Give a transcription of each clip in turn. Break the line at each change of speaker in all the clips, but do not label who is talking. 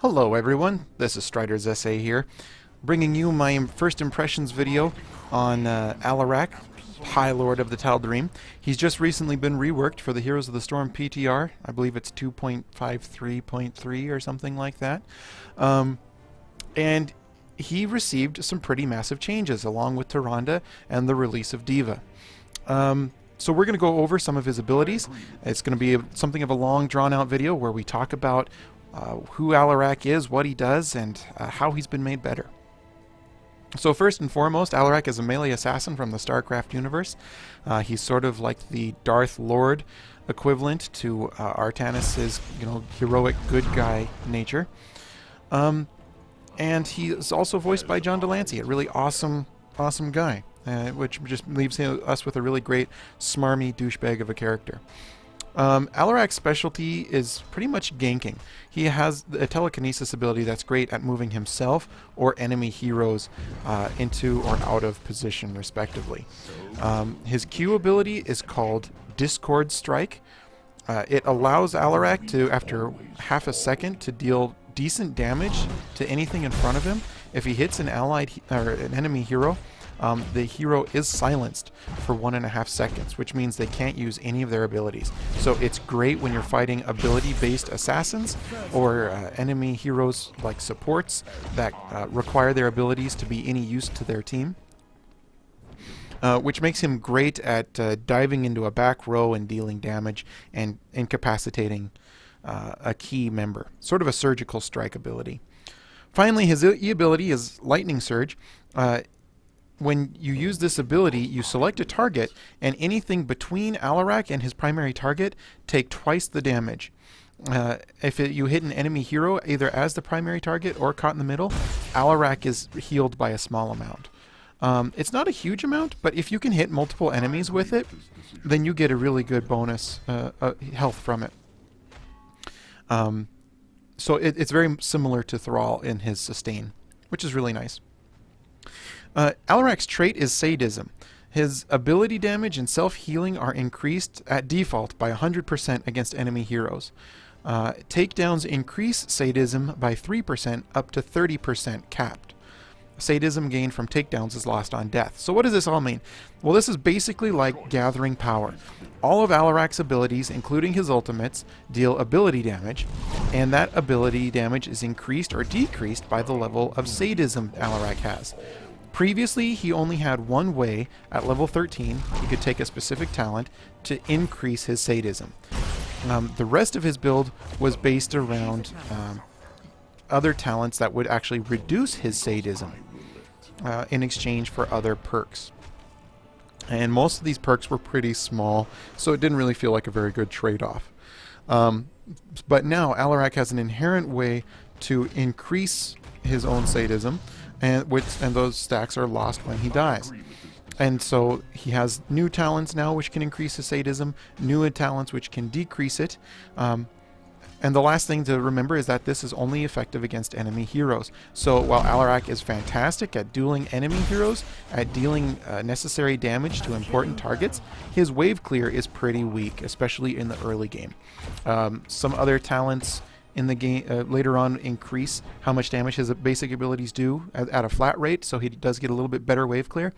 Hello everyone, this is Strider's Essay here, bringing you my first impressions video on Alarak, High Lord of the Tal'Darim. He's just recently been reworked for the Heroes of the Storm PTR. I believe it's 2.53.3 or something like that. And he received some pretty massive changes along with Tyrande and the release of Diva. So we're going to go over some of his abilities. It's going to be something of a long drawn-out video where we talk about who Alarak is, what he does, and how he's been made better. So first and foremost, Alarak is a melee assassin from the StarCraft universe. He's sort of like the Darth Lord equivalent to Artanis's, heroic good guy nature. And he is also voiced by John Delancey, a really awesome guy, which just leaves us with a really great smarmy douchebag of a character. Alarak's specialty is pretty much ganking. He has a telekinesis ability that's great at moving himself or enemy heroes into or out of position, respectively. His Q ability is called Discord Strike. It allows Alarak to, after half a second, to deal decent damage to anything in front of him. If he hits an an enemy hero, the hero is silenced for 1.5 seconds, which means they can't use any of their abilities. So it's great when you're fighting ability-based assassins or enemy heroes like supports that require their abilities to be any use to their team. Which makes him great at diving into a back row and dealing damage and incapacitating a key member. Sort of a surgical strike ability. Finally, his E ability is Lightning Surge. When you use this ability, you select a target, and anything between Alarak and his primary target take twice the damage. If you hit an enemy hero, either as the primary target or caught in the middle, Alarak is healed by a small amount. It's not a huge amount, but if you can hit multiple enemies with it, then you get a really good bonus health from it. So it's very similar to Thrall in his sustain, which is really nice. Alarak's trait is Sadism. His ability damage and self-healing are increased at default by 100% against enemy heroes. Takedowns increase Sadism by 3% up to 30% capped. Sadism gained from takedowns is lost on death. So what does this all mean? Well, this is basically like gathering power. All of Alarak's abilities, including his ultimates, deal ability damage, and that ability damage is increased or decreased by the level of sadism Alarak has. Previously, he only had one way, at level 13, he could take a specific talent to increase his sadism. The rest of his build was based around other talents that would actually reduce his sadism in exchange for other perks. And most of these perks were pretty small, so it didn't really feel like a very good trade-off. But now, Alarak has an inherent way to increase his own sadism, and those stacks are lost when he dies. And so he has new talents now which can increase his sadism, new talents which can decrease it. And the last thing to remember is that this is only effective against enemy heroes. So while Alarak is fantastic at dueling enemy heroes, at dealing necessary damage to important targets, his wave clear is pretty weak, especially in the early game. Some other talents in the game later on increase how much damage his basic abilities do at a flat rate, so he does get a little bit better wave clear,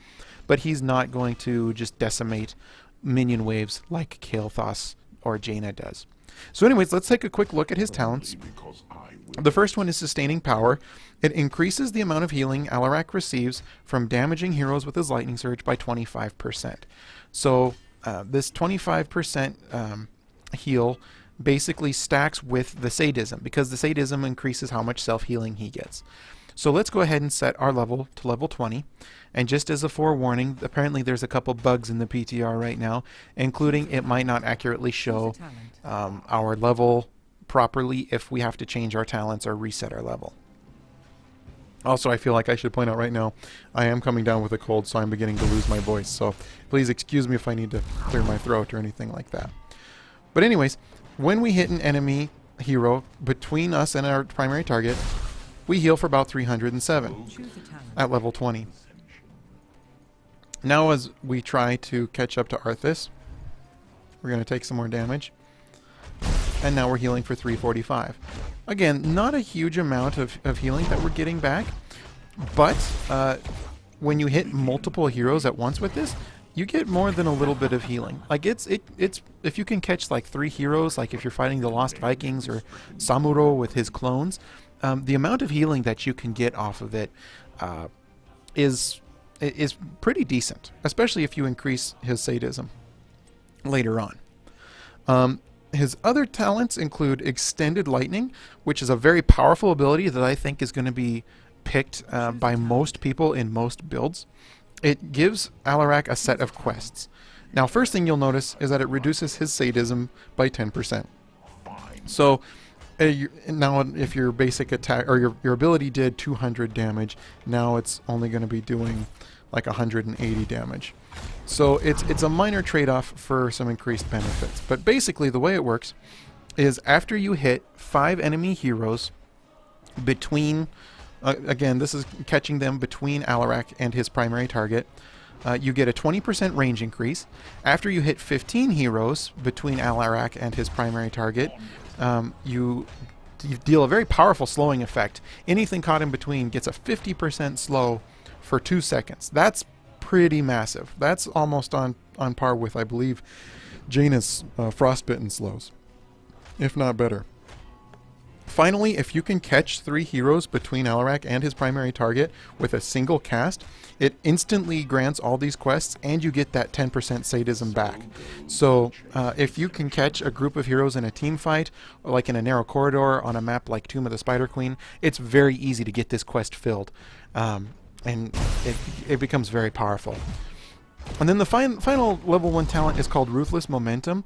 but he's not going to just decimate minion waves like Kael'thas or Jaina does. So anyways, let's take a quick look at his talents. The first one is Sustaining Power. It increases the amount of healing Alarak receives from damaging heroes with his Lightning Surge by 25%. So this 25% heal basically stacks with the sadism, because the sadism increases how much self-healing he gets. So let's go ahead and set our level to level 20. And just as a forewarning, apparently there's a couple bugs in the PTR right now, including it might not accurately show our level properly if we have to change our talents or reset our level. Also, I feel like I should point out right now, I am coming down with a cold, so I'm beginning to lose my voice. So please excuse me if I need to clear my throat or anything like that. But anyways, when we hit an enemy hero between us and our primary target, we heal for about 307 at level 20. Now as we try to catch up to Arthas, we're going to take some more damage. And now we're healing for 345. Again, not a huge amount of healing that we're getting back, but when you hit multiple heroes at once with this, you get more than a little bit of healing. Like it's if you can catch like 3 heroes, like if you're fighting the Lost Vikings or Samuro with his clones, the amount of healing that you can get off of it is pretty decent, especially if you increase his sadism later on. His other talents include Extended Lightning, which is a very powerful ability that I think is going to be picked by most people in most builds. It gives Alarak a set of quests. Now, first thing you'll notice is that it reduces his sadism by 10%. So, now if your basic attack, or your ability did 200 damage, now it's only going to be doing like 180 damage. So it's a minor trade-off for some increased benefits. But basically the way it works is after you hit 5 enemy heroes between, again, this is catching them between Alarak and his primary target, you get a 20% range increase. After you hit 15 heroes between Alarak and his primary target, you deal a very powerful slowing effect. Anything caught in between gets a 50% slow for 2 seconds. That's pretty massive. That's almost on par with, I believe, Jaina's frostbitten slows, if not better. Finally, if you can catch 3 heroes between Alarak and his primary target with a single cast, it instantly grants all these quests and you get that 10% sadism back. So if you can catch a group of heroes in a team fight, like in a narrow corridor on a map like Tomb of the Spider Queen, it's very easy to get this quest filled. And it becomes very powerful. And then the final level 1 talent is called Ruthless Momentum.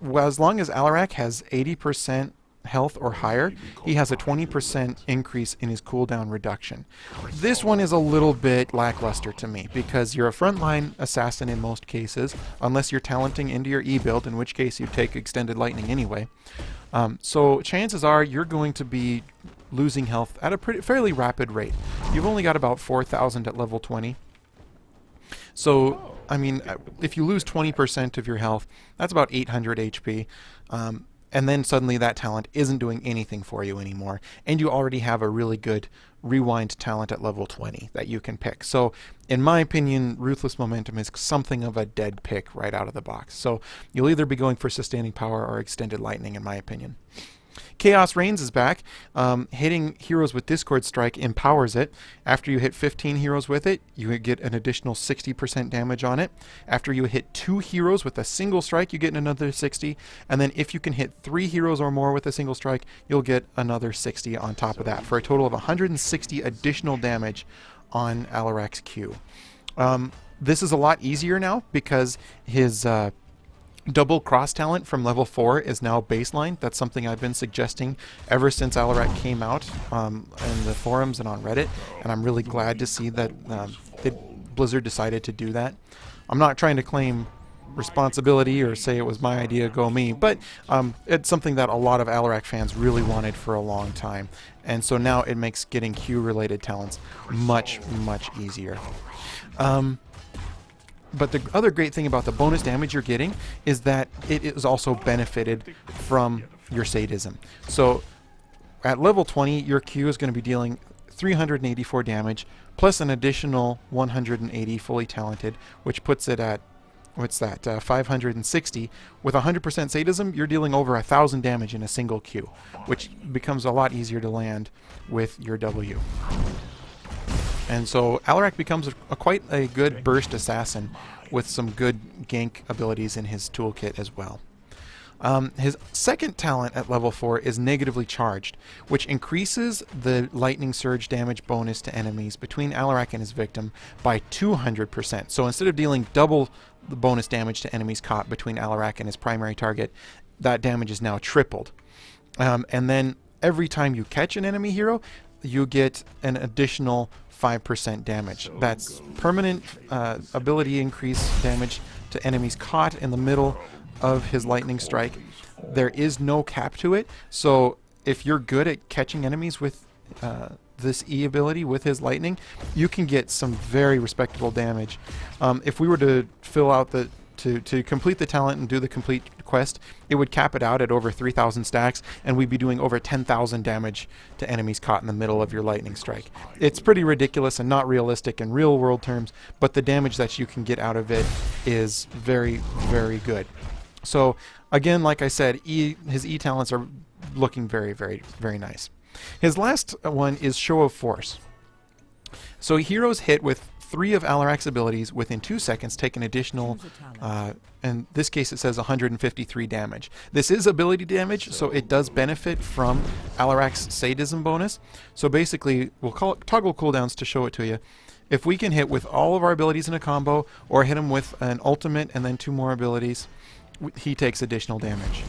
Well, as long as Alarak has 80% health or higher, he has a 20% increase in his cooldown reduction. This one is a little bit lackluster to me because you're a frontline assassin in most cases, unless you're talenting into your E-build, in which case you take Extended Lightning anyway. So chances are you're going to be losing health at a fairly rapid rate. You've only got about 4,000 at level 20. So, I mean, if you lose 20% of your health, that's about 800 HP. And then suddenly that talent isn't doing anything for you anymore. And you already have a really good rewind talent at level 20 that you can pick. So, in my opinion, Ruthless Momentum is something of a dead pick right out of the box. So, you'll either be going for Sustaining Power or Extended Lightning, in my opinion. Chaos Reigns is back. Hitting heroes with Discord Strike empowers it. After you hit 15 heroes with it, you get an additional 60% damage on it. After you hit 2 heroes with a single strike, you get another 60. And then if you can hit 3 heroes or more with a single strike, you'll get another 60 on top of that, for a total of 160 additional damage on Alarak's Q. This is a lot easier now because his double cross talent from level 4 is now baseline. That's something I've been suggesting ever since Alarak came out in the forums and on Reddit, and I'm really glad to see that Blizzard decided to do that. I'm not trying to claim responsibility or say it was my idea, go me, but it's something that a lot of Alarak fans really wanted for a long time, and so now it makes getting Q-related talents much, much easier. But the other great thing about the bonus damage you're getting is that it is also benefited from your sadism. So at level 20, your Q is going to be dealing 384 damage, plus an additional 180 fully talented, which puts it at, what's that, 560. With 100% sadism, you're dealing over 1,000 damage in a single Q, which becomes a lot easier to land with your W. And so Alarak becomes quite a good burst assassin with some good gank abilities in his toolkit as well. His second talent at level 4 is Negatively Charged, which increases the lightning surge damage bonus to enemies between Alarak and his victim by 200%. So instead of dealing double the bonus damage to enemies caught between Alarak and his primary target, that damage is now tripled. And then every time you catch an enemy hero, you get an additional 5% damage. That's permanent ability increase damage to enemies caught in the middle of his lightning strike. There is no cap to it, so if you're good at catching enemies with this E ability with his lightning, you can get some very respectable damage. If we were to fill out the to complete the talent and do the complete quest, it would cap it out at over 3,000 stacks, and we'd be doing over 10,000 damage to enemies caught in the middle of your lightning strike. It's pretty ridiculous and not realistic in real world terms, but the damage that you can get out of it is very, very good. So again, like I said, his E talents are looking very, very, very nice. His last one is Show of Force. So heroes hit with 3 of Alarak's abilities within 2 seconds take an additional, in this case it says 153 damage. This is ability damage, so it does benefit from Alarak's sadism bonus. So basically, we'll call it toggle cooldowns to show it to you. If we can hit with all of our abilities in a combo, or hit him with an ultimate and then 2 more abilities, he takes additional damage.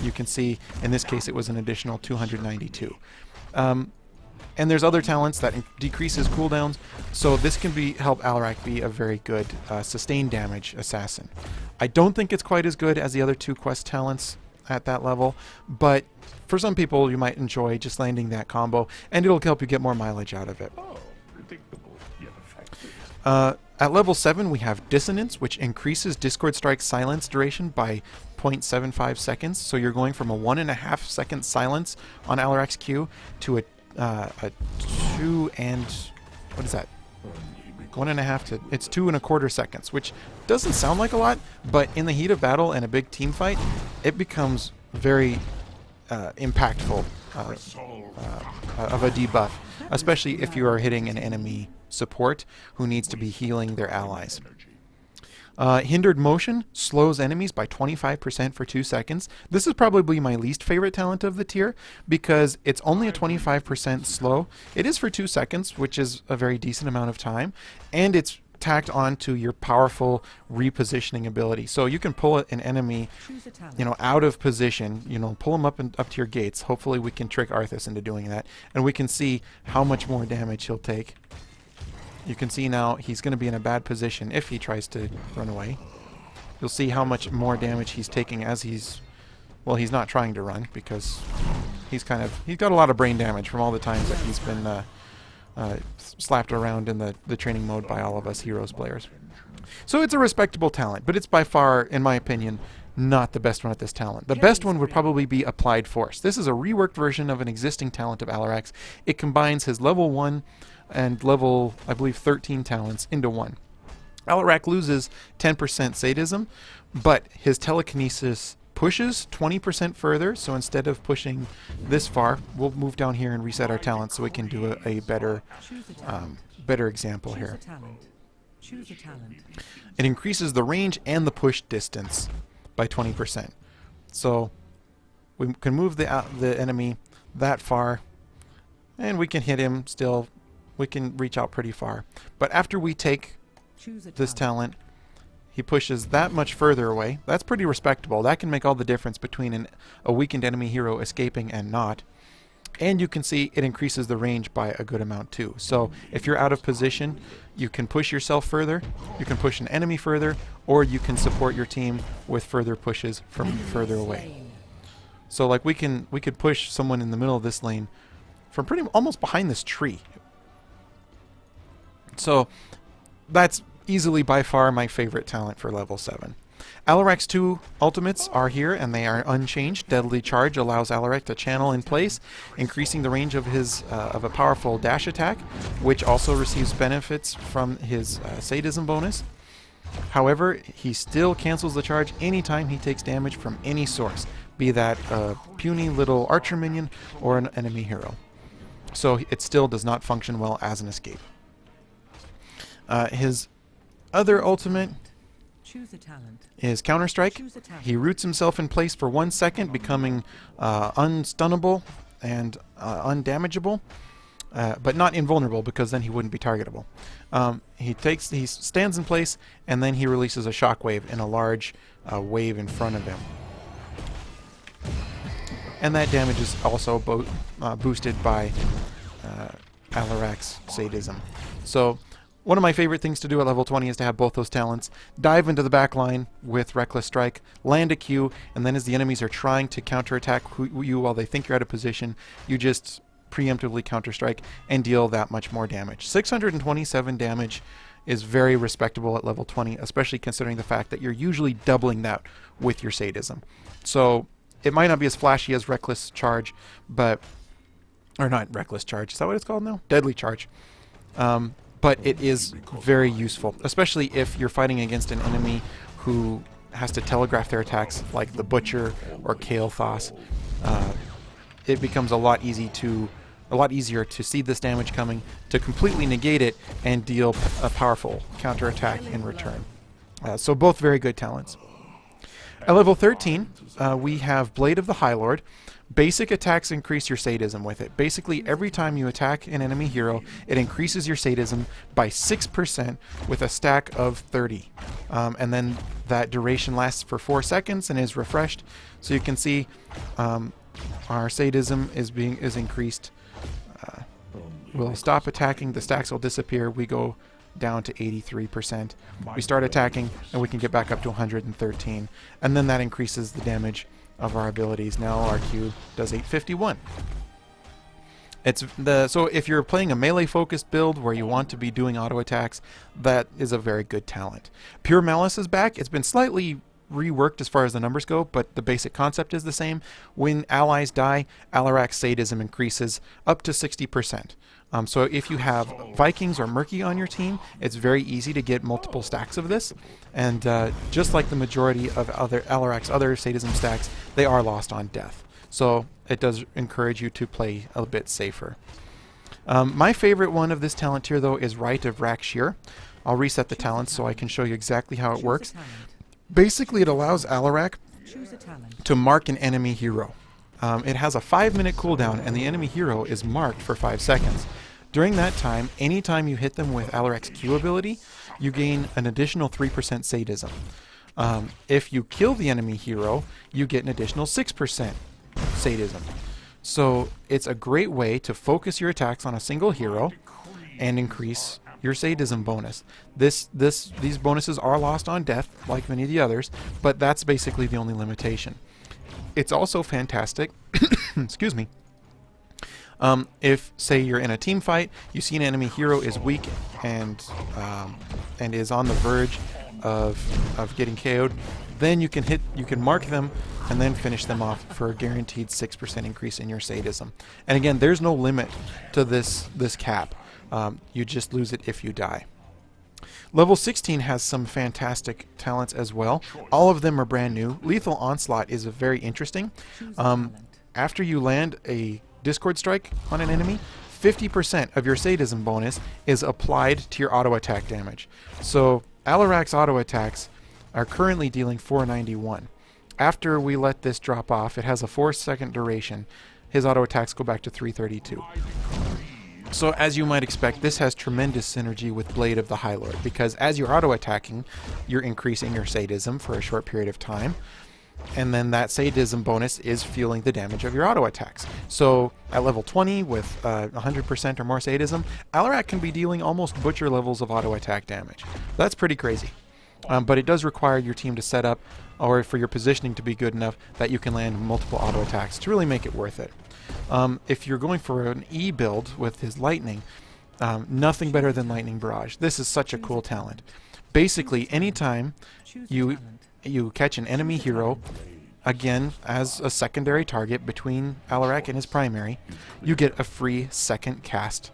You can see, in this case, it was an additional 292. And there's other talents that decrease his cooldowns, so this can help Alarak be a very good sustained damage assassin. I don't think it's quite as good as the other 2 quest talents at that level, but for some people you might enjoy just landing that combo, and it'll help you get more mileage out of it. At level 7 we have Dissonance, which increases Discord Strike silence duration by 0.75 seconds, so you're going from a 1.5 second silence on Alarak's Q to a 2 and what is that? 1.5 to it's 2.25 seconds, which doesn't sound like a lot, but in the heat of battle and a big team fight, it becomes very impactful of a debuff, especially if you are hitting an enemy support who needs to be healing their allies. Hindered Motion slows enemies by 25% for 2 seconds. This is probably my least favorite talent of the tier because it's only a 25% slow. It is for 2 seconds, which is a very decent amount of time, and it's tacked onto your powerful repositioning ability. So you can pull an enemy, out of position, pull him up to your gates. Hopefully we can trick Arthas into doing that, and we can see how much more damage he'll take. You can see now he's going to be in a bad position if he tries to run away. You'll see how much more damage he's taking as he's not trying to run because he's got a lot of brain damage from all the times that he's been slapped around in the training mode by all of us Heroes players. So it's a respectable talent, but it's by far, in my opinion, not the best one at this talent. The best one would probably be Applied Force. This is a reworked version of an existing talent of Alarak's. It combines his level 1 and level, I believe, 13 talents into one. Alarak loses 10% sadism, but his telekinesis pushes 20% further, so instead of pushing this far, we'll move down here and reset our talent so we can do a better example here. It increases the range and the push distance by 20%. So we can move the enemy that far, and we can hit him still. We can reach out pretty far. But after we take this talent, he pushes that much further away. That's pretty respectable. That can make all the difference between a weakened enemy hero escaping and not. And you can see it increases the range by a good amount too. So if you're out of position, you can push yourself further, you can push an enemy further, or you can support your team with further pushes from further away. So like we could push someone in the middle of this lane from almost behind this tree. So that's easily by far my favorite talent for level 7. Alarak's 2 ultimates are here and they are unchanged. Deadly Charge allows Alarak to channel in place, increasing the range of his of a powerful dash attack, which also receives benefits from his sadism bonus. However, he still cancels the charge anytime he takes damage from any source, be that a puny little archer minion or an enemy hero. So it still does not function well as an escape. His other ultimate is Counter Strike. He roots himself in place for 1 second, becoming unstunnable and undamageable, but not invulnerable because then he wouldn't be targetable. He stands in place and then he releases a shockwave in a large wave in front of him. And that damage is also boosted by Alarak's sadism. So one of my favorite things to do at level 20 is to have both those talents. Dive into the back line with Reckless Strike, land a Q, and then as the enemies are trying to counterattack you while they think you're out of position, you just preemptively counter-strike and deal that much more damage. 627 damage is very respectable at level 20, especially considering the fact that you're usually doubling that with your sadism. So it might not be as flashy as Reckless Charge, but... or not Reckless Charge, is that what it's called now? Deadly Charge. But it is very useful, especially if you're fighting against an enemy who has to telegraph their attacks, like the Butcher or Kael'thas. It becomes a lot easier to see this damage coming, to completely negate it, and deal a powerful counterattack in return. So both very good talents. At level 13, we have Blade of the High Lord. Basic attacks increase your sadism with it. Basically, every time you attack an enemy hero, it increases your sadism by 6% with a stack of 30. And then that duration lasts for 4 seconds and is refreshed. So you can see our sadism is increased. We'll stop attacking, the stacks will disappear, we go down to 83%. We start attacking, and we can get back up to 113. And then that increases the damage of our abilities. Now our Q does 851. So if you're playing a melee focused build where you want to be doing auto attacks, that is a very good talent. Pure Malice is back. It's been slightly reworked as far as the numbers go, but the basic concept is the same. When allies die, Alarak's sadism increases up to 60%. So if you have Vikings or Murky on your team, it's very easy to get multiple stacks of this. And just like the majority of Alarak's other sadism stacks, they are lost on death. So it does encourage you to play a bit safer. My favorite one of this talent tier, though, is Rite of Rakshir. I'll reset the talents so I can show you exactly how it works. Basically, it allows Alarak to mark an enemy hero. It has a 5-minute cooldown, and the enemy hero is marked for 5 seconds. During that time, anytime you hit them with Alarak's Q ability, you gain an additional 3% sadism. If you kill the enemy hero, you get an additional 6% sadism. So it's a great way to focus your attacks on a single hero and increase your sadism bonus. These bonuses are lost on death, like many of the others, but that's basically the only limitation. It's also fantastic, excuse me, if, say, you're in a team fight, you see an enemy hero is weak and is on the verge of getting KO'd, then you can mark them and then finish them off for a guaranteed 6% increase in your sadism. And again, there's no limit to this cap. You just lose it if you die. Level 16 has some fantastic talents as well. All of them are brand new. Lethal Onslaught is very interesting. After you land a Discord Strike on an enemy, 50% of your sadism bonus is applied to your auto attack damage. So Alarak's auto attacks are currently dealing 491. After we let this drop off, it has a 4-second duration. His auto attacks go back to 332. So as you might expect, this has tremendous synergy with Blade of the High Lord, because as you're auto-attacking, you're increasing your sadism for a short period of time, and then that sadism bonus is fueling the damage of your auto-attacks. So at level 20 with 100% or more sadism, Alarak can be dealing almost Butcher levels of auto-attack damage. That's pretty crazy. But it does require your team to set up, or for your positioning to be good enough that you can land multiple auto-attacks to really make it worth it. If you're going for an E build with his Lightning, nothing better than Lightning Barrage. This is such a cool talent. Basically, anytime you catch an enemy hero, again, as a secondary target between Alarak and his primary, you get a free second cast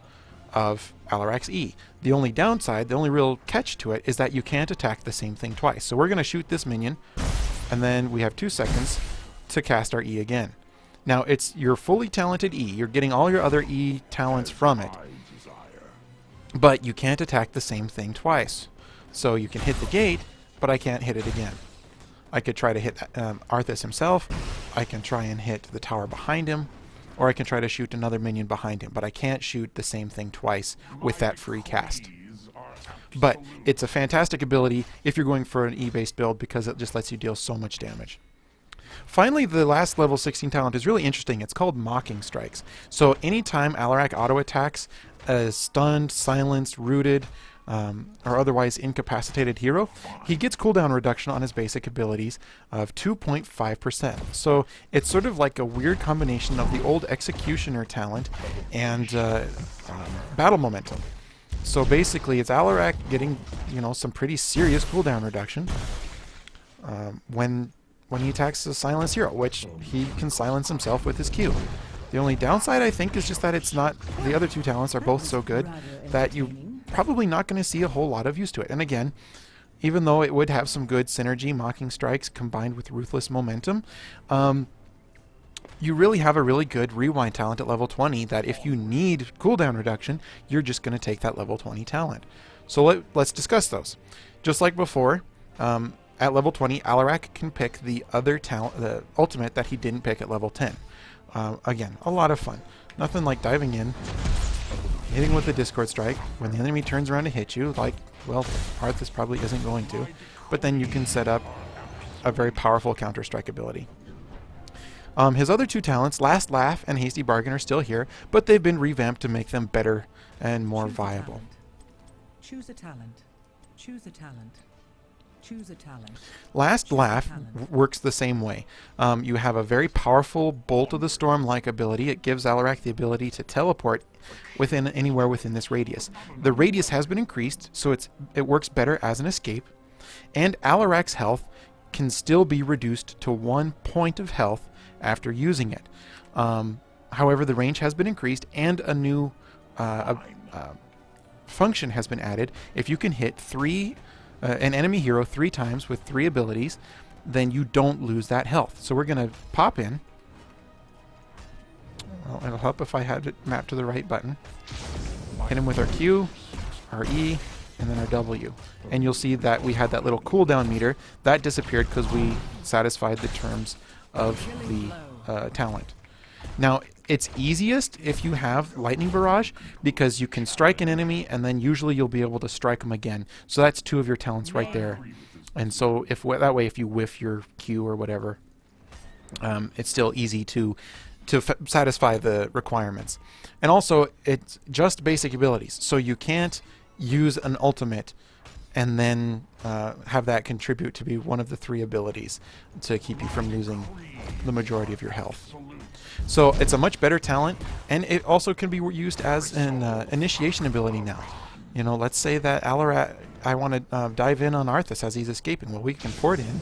of Alarak's E. The only downside, the only real catch to it, is that you can't attack the same thing twice. So we're going to shoot this minion, and then we have 2 seconds to cast our E again. Now, it's your fully talented E. You're getting all your other E talents from it. But you can't attack the same thing twice. So you can hit the gate, but I can't hit it again. I could try to hit Arthas himself. I can try and hit the tower behind him. Or I can try to shoot another minion behind him. But I can't shoot the same thing twice with that free cast. But it's a fantastic ability if you're going for an E-based build, because it just lets you deal so much damage. Finally, the last level 16 talent is really interesting. It's called Mocking Strikes. So anytime Alarak auto-attacks a stunned, silenced, rooted, or otherwise incapacitated hero, he gets cooldown reduction on his basic abilities of 2.5%. So it's sort of like a weird combination of the old Executioner talent and Battle Momentum. So basically, it's Alarak getting, some pretty serious cooldown reduction when he attacks a silence hero, which he can silence himself with his Q. The only downside, I think, is just that it's not, the other two talents are both so good that you're probably not going to see a whole lot of use to it. And again, even though it would have some good synergy, Mocking Strikes combined with Ruthless Momentum, you really have a really good Rewind talent at level 20 that if you need cooldown reduction, you're just going to take that level 20 talent. So let's discuss those. Just like before, at level 20, Alarak can pick the other talent, the ultimate that he didn't pick at level 10. Again, a lot of fun. Nothing like diving in, hitting with a Discord Strike. When the enemy turns around to hit you, like, well, Arthas probably isn't going to, but then you can set up a very powerful counter-strike ability. His other two talents, Last Laugh and Hasty Bargain, are still here, but they've been revamped to make them better and more viable.
Choose a talent. Choose a talent. Choose a talent.
Last Laugh works the same way. You have a very powerful Bolt of the Storm-like ability. It gives Alarak the ability to teleport anywhere within this radius. The radius has been increased, so it works better as an escape, and Alarak's health can still be reduced to 1 point of health after using it. However, the range has been increased, and a new function has been added. If you can hit an enemy hero 3 times with 3 abilities, then you don't lose that health. So we're going to pop in. Well, it'll help if I had it mapped to the right button. Hit him with our Q, our E, and then our W. And you'll see that we had that little cooldown meter. That disappeared because we satisfied the terms of the talent. Now, it's easiest if you have Lightning Barrage, because you can strike an enemy and then usually you'll be able to strike them again. So that's 2 of your talents right there. And so that way if you whiff your Q or whatever, it's still easy to satisfy the requirements. And also, it's just basic abilities. So you can't use an ultimate and then have that contribute to be one of the 3 abilities to keep you from losing the majority of your health. So it's a much better talent, and it also can be used as an initiation ability now. Let's say that Alarak, I want to dive in on Arthas as he's escaping. Well, we can port in,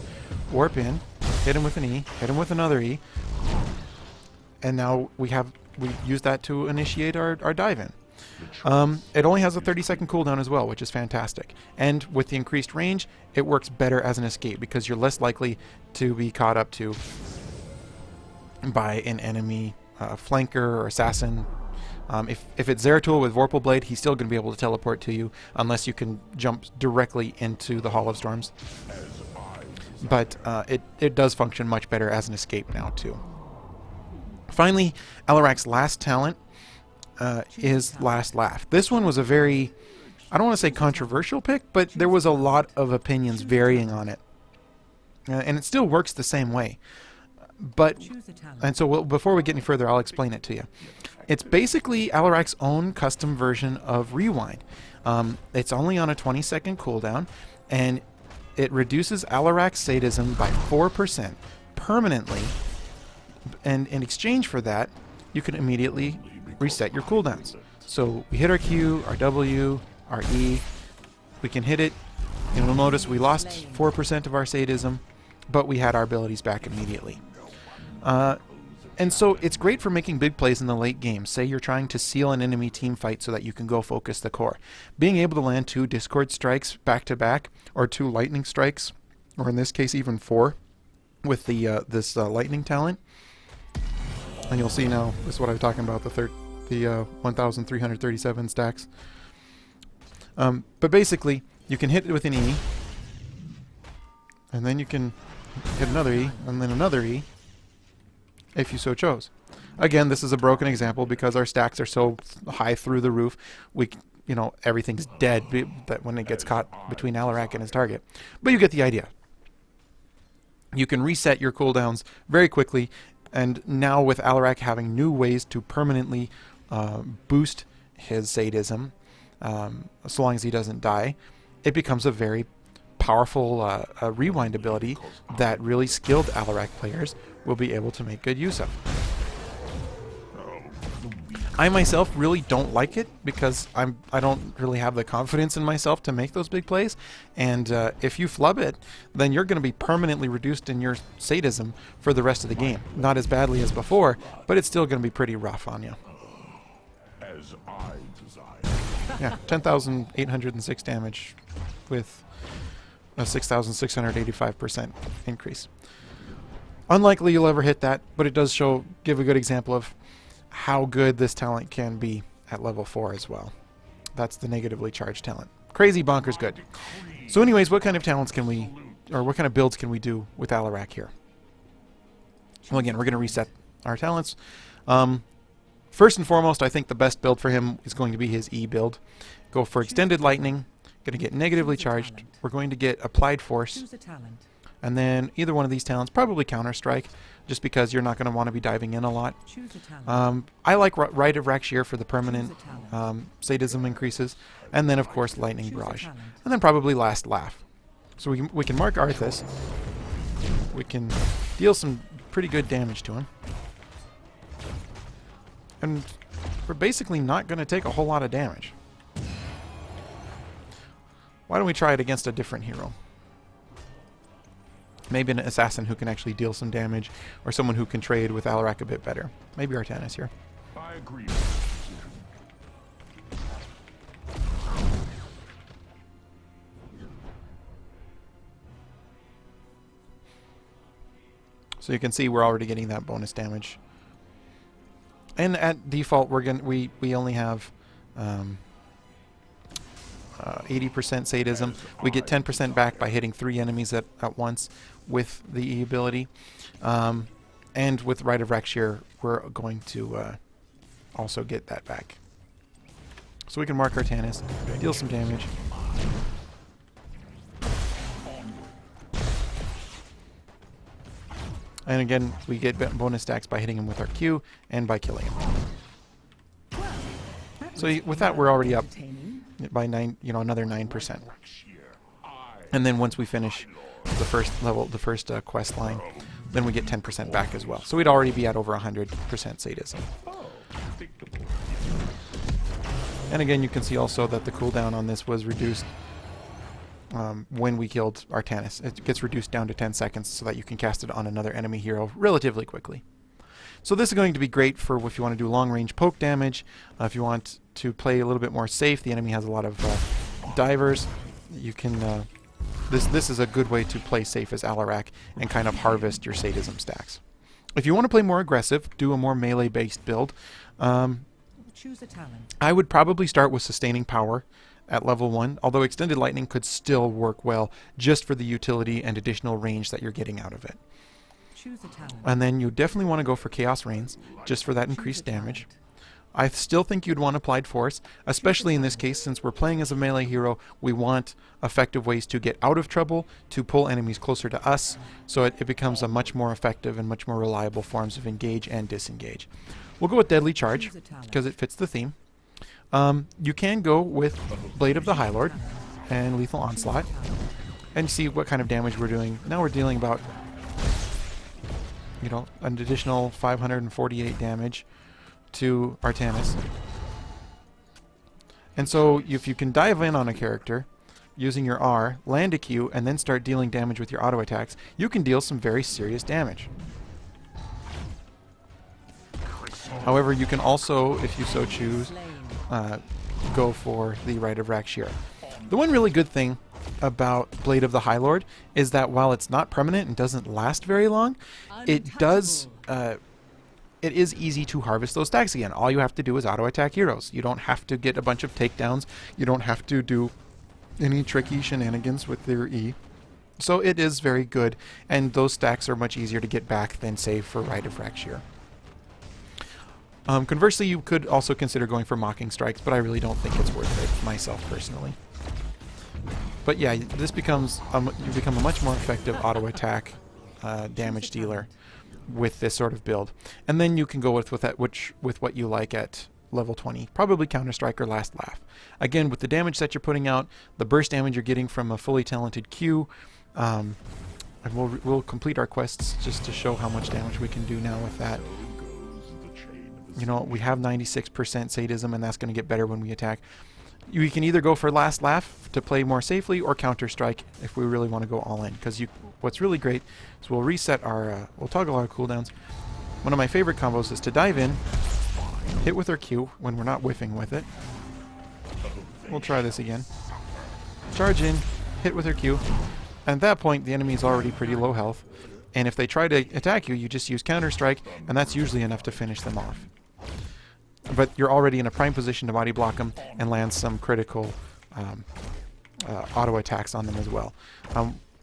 warp in, hit him with an E, hit him with another E, and now we use that to initiate our dive in. It only has a 30-second cooldown as well, which is fantastic. And with the increased range, it works better as an escape because you're less likely to be caught up to by an enemy flanker or assassin. If it's Zeratul with Vorpal Blade, he's still going to be able to teleport to you unless you can jump directly into the Hall of Storms. But it does function much better as an escape now too. Finally, Alarak's last talent is Last Laugh. This one was a very, I don't want to say controversial pick, but there was a lot of opinions varying on it. And it still works the same way. And so before we get any further, I'll explain it to you. It's basically Alarak's own custom version of Rewind. It's only on a 20-second cooldown, and it reduces Alarak's sadism by 4% permanently. And in exchange for that, you can immediately reset your cooldowns. So we hit our Q, our W, our E. We can hit it, and we'll notice we lost 4% of our sadism, but we had our abilities back immediately. And so it's great for making big plays in the late game. Say you're trying to seal an enemy team fight so that you can go focus the core. Being able to land 2 Discord Strikes back to back, or 2 Lightning Strikes, or in this case even 4, with the this Lightning talent. And you'll see now, this is what I'm talking about, the 1,337 stacks. But basically, you can hit it with an E, and then you can hit another E, and then another E, if you so chose. Again, this is a broken example because our stacks are so high through the roof, everything's dead that when it gets caught between Alarak and his target. But you get the idea. You can reset your cooldowns very quickly, and now with Alarak having new ways to permanently boost his sadism, so long as he doesn't die, it becomes a very powerful rewind ability that really skilled Alarak players will be able to make good use of. I myself really don't like it because I don't really have the confidence in myself to make those big plays, and if you flub it, then you're going to be permanently reduced in your sadism for the rest of the game. Not as badly as before, but it's still going to be pretty rough on you.
As I desire.
Yeah, 10,806 damage with a 6,685% increase. Unlikely you'll ever hit that, but it does give a good example of how good this talent can be at level 4 as well. That's the negatively charged talent. Crazy bonkers good. So anyways, what kind of talents can we, or what kind of builds can we do with Alarak here? Well, again, we're going to reset our talents. First and foremost, I think the best build for him is going to be his E build. Go for Extended Lightning. Going to get negatively charged. We're going to get Applied Force.
Choose a talent.
And then either one of these talents, probably Counter Strike, just because you're not going to want to be diving in a lot.
Choose a talent.
I like Rite of Rakshir for the permanent
Choose a talent.
sadism increases. And then, of course, Lightning
Choose a
Barrage.
talent.
And then probably Last Laugh. So we can mark Arthas. We can deal some pretty good damage to him. And we're basically not going to take a whole lot of damage. Why don't we try it against a different hero? Maybe an assassin who can actually deal some damage, or someone who can trade with Alarak a bit better. Maybe Artanis here.
I agree.
So you can see we're already getting that bonus damage. And at default, we only have 80% sadism. We get 10% back by hitting 3 enemies at once with the E ability. And with Rite of Rakshir, we're going to also get that back. So we can mark Artanis, deal some damage. And again, we get bonus stacks by hitting him with our Q and by killing him. So with that, we're already up by another 9%. And then once we finish the first level, the first quest line, then we get 10% back as well. So we'd already be at over 100% sadism. And again, you can see also that the cooldown on this was reduced when we killed Artanis. It gets reduced down to 10 seconds so that you can cast it on another enemy hero relatively quickly. So this is going to be great for if you want to do long-range poke damage. If you want to play a little bit more safe, the enemy has a lot of divers. You can. This is a good way to play safe as Alarak and kind of harvest your sadism stacks. If you want to play more aggressive, do a more melee-based build.
Choose a talent.
I would probably start with Sustaining Power at level 1, although Extended Lightning could still work well just for the utility and additional range that you're getting out of it.
Choose a talent.
And then you definitely want to go for Chaos Reigns, just for that increased damage. I still think you'd want Applied Force, especially in this case, since we're playing as a melee hero. We want effective ways to get out of trouble, to pull enemies closer to us, so it becomes a much more effective and much more reliable forms of engage and disengage. We'll go with Deadly Charge, because it fits the theme. You can go with Blade of the High Lord and Lethal Onslaught, and see what kind of damage we're doing. Now we're dealing about, an additional 548 damage to Artanis. And so if you can dive in on a character using your R, land a Q, and then start dealing damage with your auto attacks, you can deal some very serious damage. However, you can also, if you so choose, go for the Rite of Rakshir. The one really good thing about Blade of the High Lord is that while it's not permanent and doesn't last very long, it is easy to harvest those stacks again. All you have to do is auto attack heroes. You don't have to get a bunch of takedowns. You don't have to do any tricky shenanigans with their E. So it is very good, and those stacks are much easier to get back than, say, for Rite of Rakshir. Conversely, you could also consider going for Mocking Strikes, but I really don't think it's worth it myself personally. But yeah, this becomes you become a much more effective auto attack damage dealer with this sort of build, and then you can go with what you like at level 20, probably Counter Strike or Last Laugh. Again, with the damage that you're putting out, the burst damage you're getting from a fully talented Q, and we'll complete our quests just to show how much damage we can do now with that. you know, we have 96% sadism, and that's going to get better when we attack. You can either go for last laugh to play more safely, or counter strike if we really want to go all in. Because what's really great is we'll reset our, we'll toggle our cooldowns. One of my favorite combos is to dive in, hit with our Q when we're not whiffing with it. We'll try this again. Charge in, hit with our Q. And at that point, the enemy is already pretty low health. And if they try to attack you, you just use counter strike, and that's usually enough to finish them off. But you're already in a prime position to body block them and land some critical auto attacks on them as well.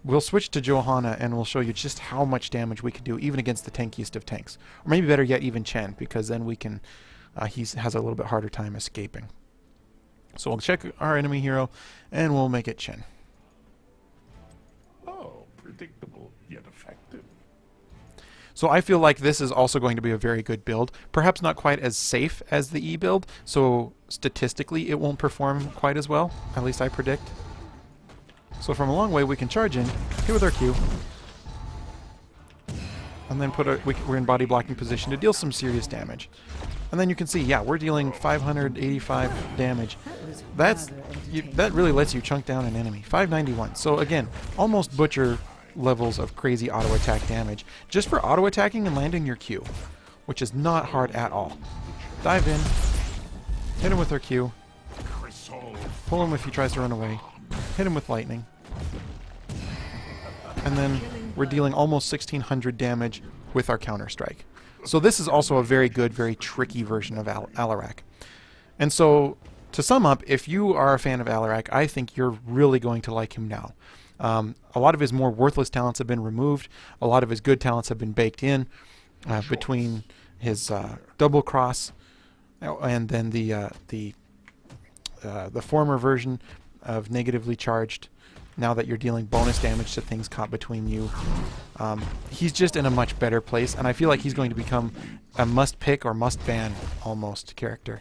We'll switch to Johanna, and we'll show you just how much damage we can do even against the tankiest of tanks. Or maybe better yet, even Chen, because then we can, he has a little bit harder time escaping. So we'll check our enemy hero, and we'll make it Chen.
Oh, predictable yet effective.
So I feel like this is also going to be a very good build. Perhaps not quite as safe as the E build, so statistically it won't perform quite as well. At least I predict. So from a long way we can charge in, hit with our Q, and then we're in body blocking position to deal some serious damage. And then you can see, yeah, we're dealing 585 damage. That really lets you chunk down an enemy. 591. So again, almost butcher levels of crazy auto attack damage just for auto attacking and landing your Q, which is not hard at all. Dive in, hit him with our Q, pull him if he tries to run away, hit him with lightning, and then we're dealing almost 1600 damage with our counter strike. So this is also a very good, very tricky version of Alarak. And so to sum up, if you are a fan of Alarak, I think you're really going to like him now. A lot of his more worthless talents have been removed. A lot of his good talents have been baked in between his double cross and then the former version of negatively charged. Now that you're dealing bonus damage to things caught between you, he's just in a much better place, and I feel like he's going to become a must-pick or must-ban almost character.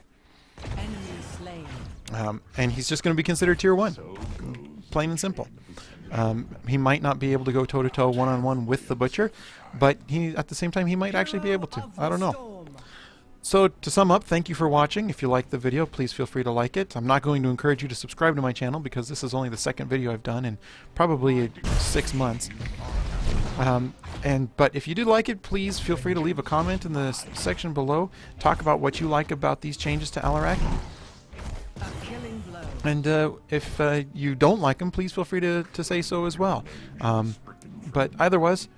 And he's just going to be considered tier 1, plain and simple. He might not be able to go toe-to-toe one-on-one with the Butcher, but at the same time he might actually be able to. I don't know. So to sum up, thank you for watching. If you liked the video, please feel free to like it. I'm not going to encourage you to subscribe to my channel because this is only the second video I've done in probably 6 months. But if you do like it, please feel free to leave a comment in the section below. Talk about what you like about these changes to Alarak. And if you don't like them, please feel free to say so as well. But otherwise,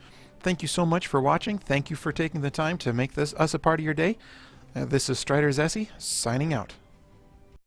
thank you so much for watching. Thank you for taking the time to make us a part of your day. This is Strider Zessie, signing out.